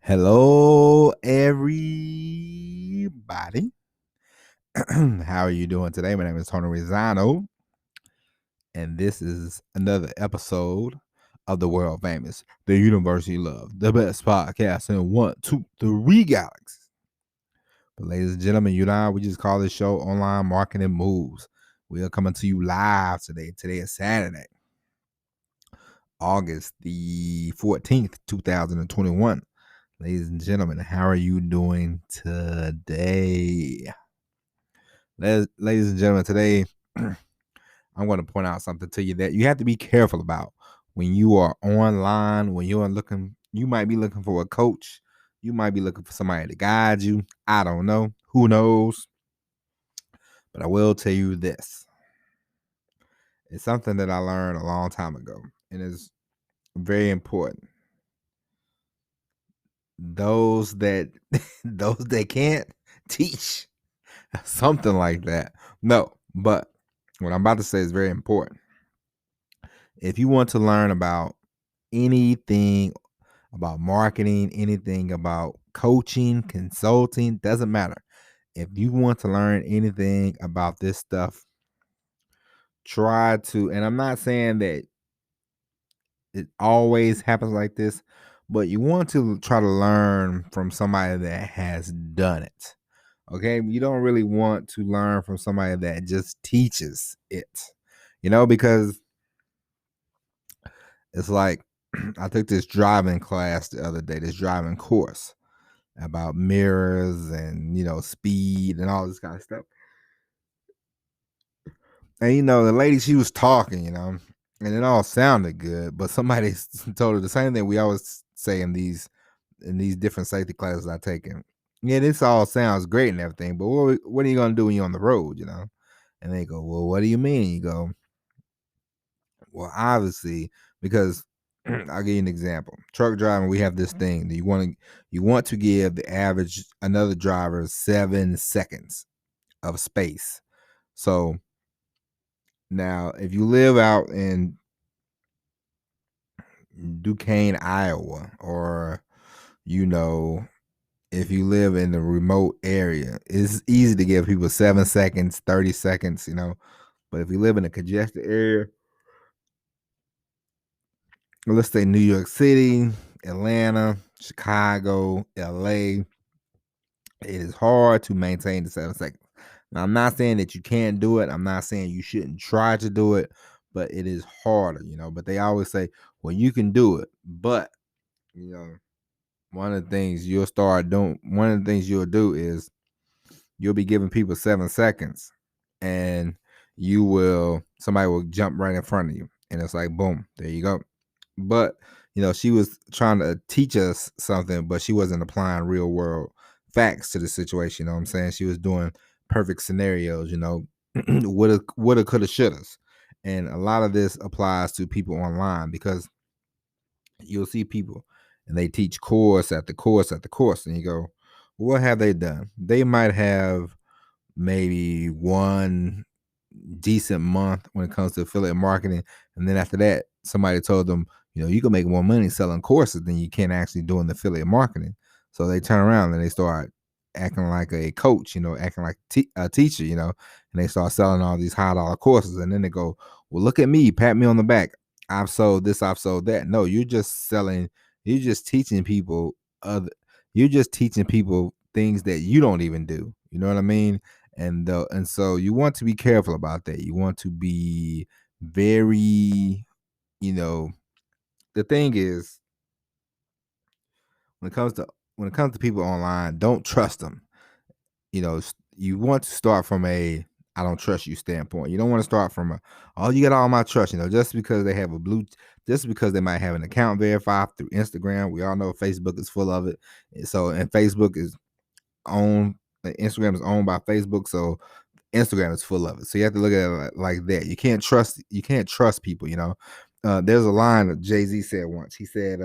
Hello, everybody. How are you doing today? My name is Tony Rizzano, and this is another episode of the world famous, the University Love, the best podcast in 1, 2, 3 galaxies. But ladies and gentlemen, you and I, we just call this show Online Marketing Moves. We are coming to you live today. Today is Saturday, August the 14th, 2021. Ladies and gentlemen, how are you doing today? Ladies and gentlemen, today I'm going to point out something to you that you have to be careful about when you are online, when you're looking, you might be looking for a coach. You might be looking for somebody to guide you. I don't know. Who knows? But I will tell you this. It's something that I learned a long time ago, and it's very important. Those that those that can't teach, something like that. No, but what I'm about to say is very important. If you want to learn about anything about marketing, anything about coaching, consulting, doesn't matter. If you want to learn anything about this stuff, try to, and I'm not saying that it always happens like this, but you want to try to learn from somebody that has done it. Okay, you don't really want to learn from somebody that just teaches it, because it's like I took this driving class the other day, this driving course about mirrors and speed and all this kind of stuff. And the lady, she was talking, and it all sounded good, but somebody told her the same thing we always say in these different safety classes I take in. Yeah, this all sounds great and everything, but what are you gonna do when you're on the road, And they go, well, what do you mean? You go, well, obviously, because I'll give you an example. Truck driving, we have this thing that you want to give the average another driver 7 seconds of space. So now, if you live out in Duquesne, Iowa, or if you live in a remote area, it's easy to give people 7 seconds, 30 seconds, But if you live in a congested area, let's say New York City, Atlanta, Chicago, LA, it is hard to maintain the 7 seconds. Now, I'm not saying that you can't do it. I'm not saying you shouldn't try to do it, but it is harder, But they always say, well, you can do it. But, one of the things you'll do is you'll be giving people 7 seconds and somebody will jump right in front of you. And it's like, boom, there you go. But, she was trying to teach us something, but she wasn't applying real world facts to the situation. You know what I'm saying? She was doing perfect scenarios, woulda, coulda, shouldas. And a lot of this applies to people online because you'll see people and they teach course after course after course. And you go, what have they done? They might have maybe one decent month when it comes to affiliate marketing. And then after that, somebody told them, you can make more money selling courses than you can actually doing the affiliate marketing. So they turn around and they start acting like a coach, acting like a teacher, and they start selling all these high dollar courses. And then they go, well, look at me, pat me on the back. I've sold this, I've sold that. No, you're just teaching people things that you don't even do. You know what I mean? And so you want to be careful about that. You want to be very, the thing is when it comes to people online, don't trust them. You want to start from a I don't trust you standpoint. You don't want to start from you got all my trust, just because they have just because they might have an account verified through Instagram. We all know Facebook is full of it. And Facebook is Instagram is owned by Facebook, so Instagram is full of it. So you have to look at it like that. You can't trust people, there's a line that Jay-Z said once. He said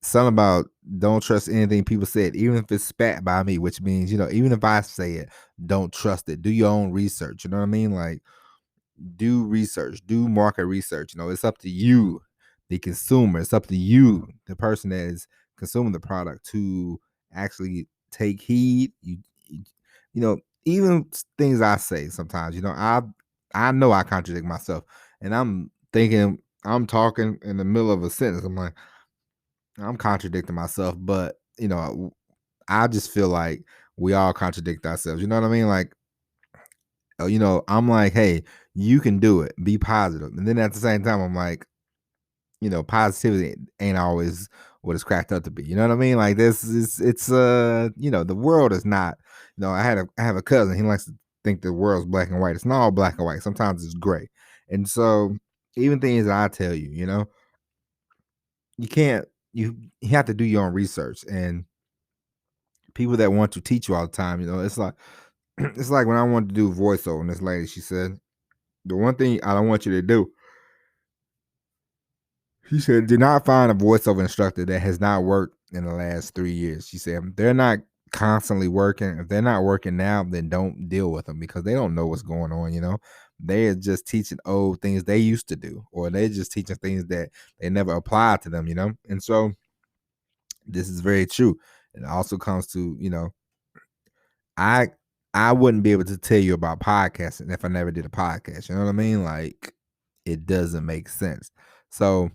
something about don't trust anything people said, even if it's spat by me, which means, even if I say it, don't trust it. Do your own research. You know what I mean? Like, do research, do market research. It's up to you the consumer. It's up to you, the person that is consuming the product, to actually take heed. You know, even things I say sometimes, I know I contradict myself, and I'm thinking I'm talking in the middle of a sentence. I'm like, I'm contradicting myself, but I just feel like we all contradict ourselves. You know what I mean? Like, I'm like, hey, you can do it. Be positive. And then at the same time, I'm like, positivity ain't always what it's cracked up to be. You know what I mean? Like this is the world is not, I have a cousin, he likes to think the world's black and white. It's not all black and white. Sometimes it's gray. And so even things that I tell you, you can't you have to do your own research. And people that want to teach you all the time, it's like it's like when I wanted to do voiceover, and this lady, she said, the one thing I don't want you to do, she said, do not find a voiceover instructor that has not worked in the last 3 years. She said, they're not constantly working. If they're not working now, then don't deal with them, because they don't know what's going on. They are just teaching old things they used to do, or they're just teaching things that they never applied to them. And so this is very true. It also comes to, I I wouldn't be able to tell you about podcasting if I never did a podcast. You know what I mean? Like, it doesn't make sense. So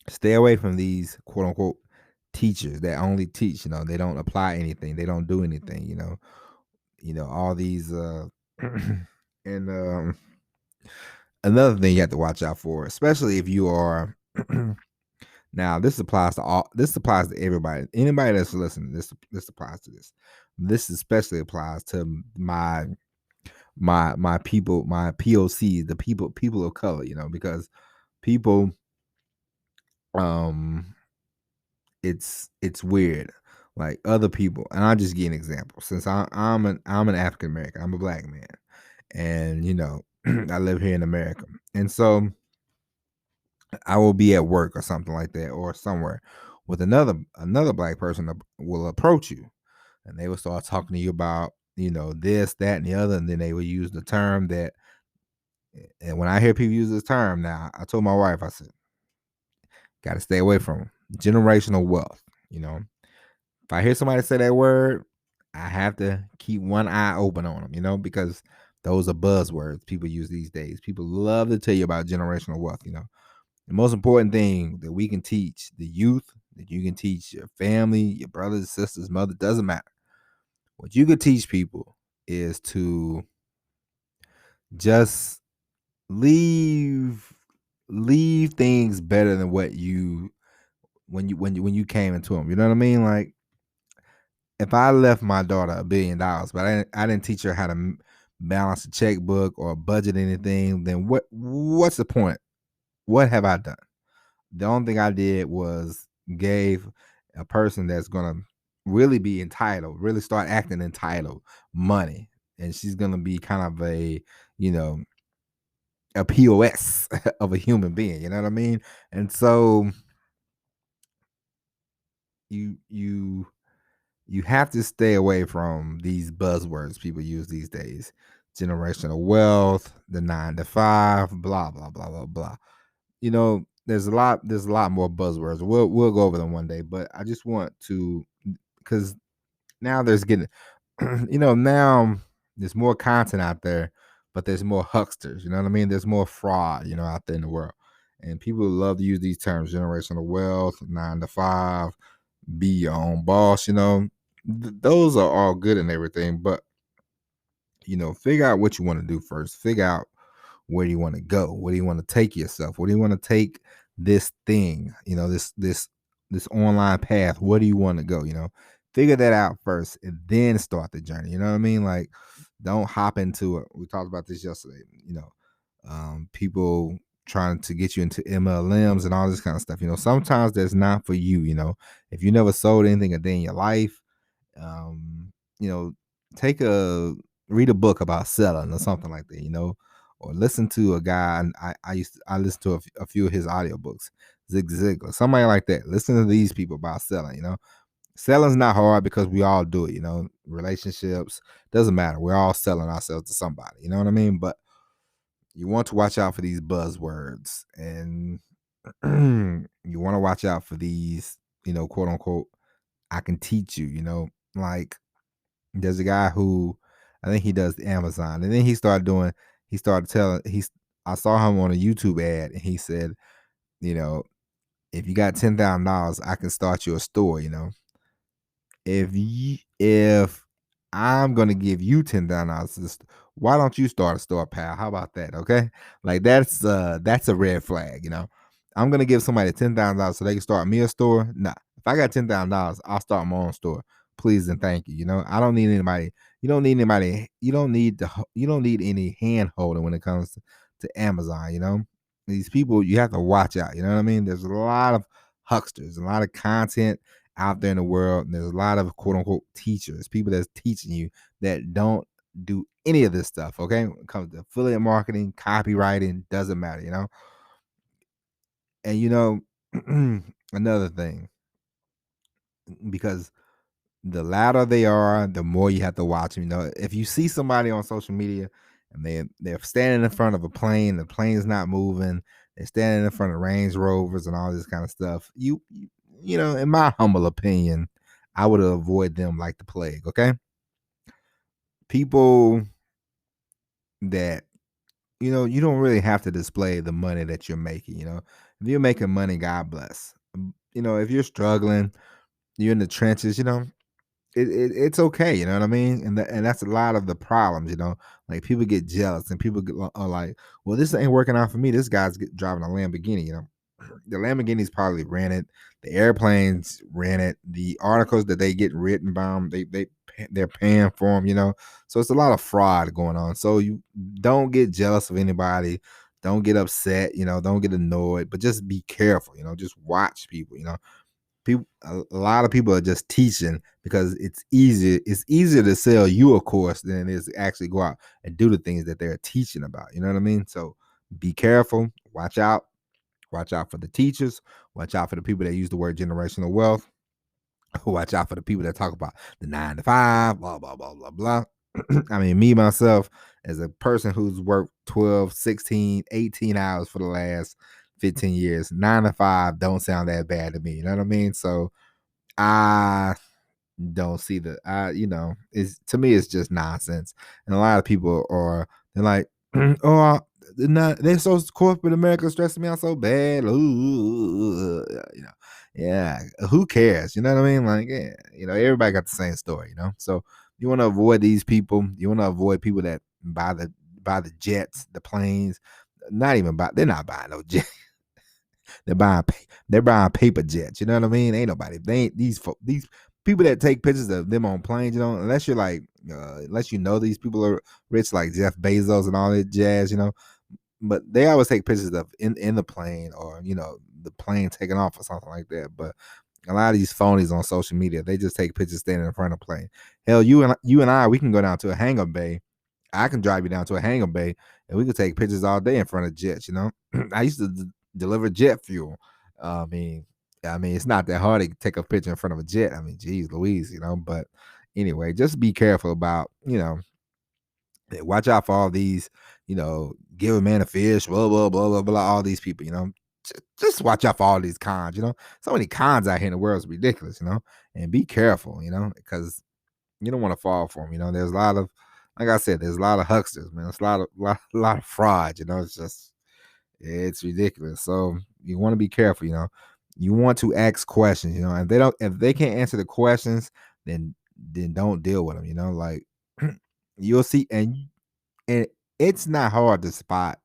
stay away from these quote unquote teachers that only teach. They don't apply anything. They don't do anything. All these and another thing you have to watch out for, especially if you are now, this applies to everybody. Anybody that's listening, this applies to this. This especially applies to my people, my POCs, the people of color, because people, um it's weird. Like, other people, and I'll just give an example. Since I'm an African American, I'm a black man, and I live here in America, and so I will be at work or something like that, or somewhere with another black person that will approach you, and they will start talking to you about this, that, and the other, and then they will use the term that. And when I hear people use this term now, I told my wife, I said, got to stay away from 'em. Generational wealth. If I hear somebody say that word, I have to keep one eye open on them, because those are buzzwords people use these days. People love to tell you about generational wealth. The most important thing that we can teach the youth, that you can teach your family, your brothers, sisters, mother, doesn't matter. What you could teach people is to just leave things better than what you when you came into them. You know what I mean? Like, if I left my daughter $1 billion, but I didn't teach her how to balance a checkbook or budget anything, then what's the point? What have I done? The only thing I did was gave a person that's gonna really be entitled, really start acting entitled, money, and she's gonna be kind of you know a POS of a human being. You know what I mean? And so you you have to stay away from these buzzwords people use these days. Generational wealth, the 9 to 5, blah blah blah blah blah. There's a lot more buzzwords. We'll go over them one day, but I just want to, because now there's getting now there's more content out there, but there's more hucksters. You know what I mean? There's more fraud, out there in the world. And people love to use these terms: generational wealth, 9 to 5, be your own boss. Those are all good and everything, but figure out what you want to do first. Figure out where do you want to go? Where do you want to take yourself? Where do you want to take this thing? This online path. Where do you want to go? Figure that out first, and then start the journey. You know what I mean? Like, don't hop into it. We talked about this yesterday. People trying to get you into MLMs and all this kind of stuff. Sometimes that's not for you. If you never sold anything a day in your life, um, you know, read a book about selling or something like that, or listen to a guy. And I listened to a few of his audiobooks, Zig Ziglar, somebody like that. Listen to these people about selling. Selling's not hard because we all do it. Relationships, doesn't matter. We're all selling ourselves to somebody. You know what I mean? But you want to watch out for these buzzwords, and you want to watch out for these, quote unquote, I can teach you, like there's a guy who I think he does the Amazon, and then he started telling, I saw him on a YouTube ad, and he said, you know, if you got $10,000, I can start you a store, if I'm gonna give you $10,000, why don't you start a store, pal? How about that? Okay, like that's a red flag. I'm gonna give somebody $10,000 so they can start me a store. Nah, if I got $10,000, I'll start my own store. Please and thank you. I don't need anybody. You don't need anybody. You don't need any hand holding when it comes to Amazon. These people, you have to watch out. You know what I mean? There's a lot of hucksters, a lot of content out there in the world. And there's a lot of quote unquote teachers, people that's teaching you that don't do any of this stuff. Okay. When it comes to affiliate marketing, copywriting, doesn't matter, And another thing, because the louder they are, the more you have to watch them. If you see somebody on social media and they're standing in front of a plane, the plane's not moving, they're standing in front of Range Rovers and all this kind of stuff. In my humble opinion, I would avoid them like the plague. Okay, people that you don't really have to display the money that you're making. If you're making money, God bless. If you're struggling, you're in the trenches. It's okay, you know what I mean? And that's a lot of the problems, like people get jealous and people are like, well, this ain't working out for me. This guy's driving a Lamborghini, The Lamborghini's probably rented, the airplanes rented, the articles that they get written by them, they're paying for them, So it's a lot of fraud going on. So you don't get jealous of anybody. Don't get upset, don't get annoyed, but just be careful, just watch people, people a lot of people are just teaching because it's easier to sell you a course than it is to actually go out and do the things that they're teaching about. You know what I mean? So be careful, watch out for the teachers, watch out for the people that use the word generational wealth, watch out for the people that talk about the 9 to 5, blah blah blah blah blah. I mean, me myself, as a person who's worked 12, 16, 18 hours for the last 15 years, 9 to 5 don't sound that bad to me. You know what I mean? So I don't see it's, to me, it's just nonsense. And a lot of people they're like, oh, they're so corporate America stressing me out so bad. Ooh, yeah, who cares? You know what I mean? Like, yeah, everybody got the same story, So you want to avoid these people. You want to avoid people that buy the jets, the planes. They're not buying no jets. They're buying paper jets. You know what I mean? Ain't nobody. They ain't these people that take pictures of them on planes. Unless you're like, unless these people are rich like Jeff Bezos and all that jazz. But they always take pictures of in the plane or the plane taking off or something like that. But a lot of these phonies on social media, they just take pictures standing in front of a plane. Hell, you and I, we can go down to a hangar bay. I can drive you down to a hangar bay, and we could take pictures all day in front of jets. I used to deliver jet fuel. I mean, it's not that hard to take a picture in front of a jet. I mean, geez, Louise, But anyway, just be careful about, watch out for all these, give a man a fish, blah blah blah blah blah. All these people, just watch out for all these cons. So many cons out here in the world is ridiculous. And be careful, because you don't want to fall for them. There's a lot of, like I said, there's a lot of hucksters, man. It's a lot of fraud. It's ridiculous. So you want to be careful. You want to ask questions. If they can't answer the questions, then don't deal with them. Like you'll see, and it's not hard to spot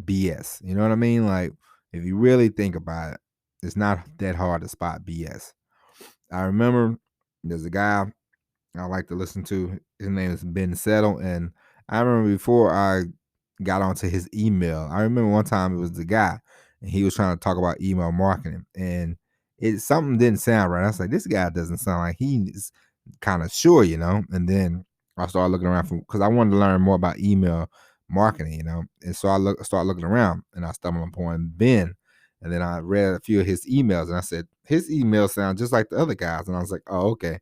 BS. You know what I mean? Like if you really think about it, it's not that hard to spot BS. I remember there's a guy I like to listen to. His name is Ben Settle, and I remember before I got onto his email, I remember one time it was the guy, and he was trying to talk about email marketing, and something didn't sound right. I was like, this guy doesn't sound like he's kind of sure, And then I started looking around because I wanted to learn more about email marketing, And so I started looking around, and I stumbled upon Ben. And then I read a few of his emails, and I said, his emails sound just like the other guys. And I was like, oh, okay.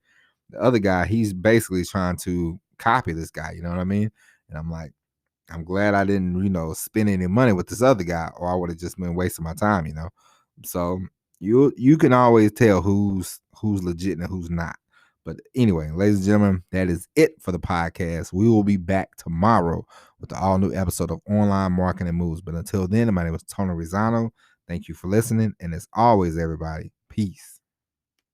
The other guy, he's basically trying to copy this guy, you know what I mean? And I'm like, I'm glad I didn't, spend any money with this other guy, or I would have just been wasting my time, So you can always tell who's legit and who's not. But anyway, ladies and gentlemen, that is it for the podcast. We will be back tomorrow with the all new episode of Online Marketing Moves. But until then, my name is Tony Rizzano. Thank you for listening. And as always, everybody, peace.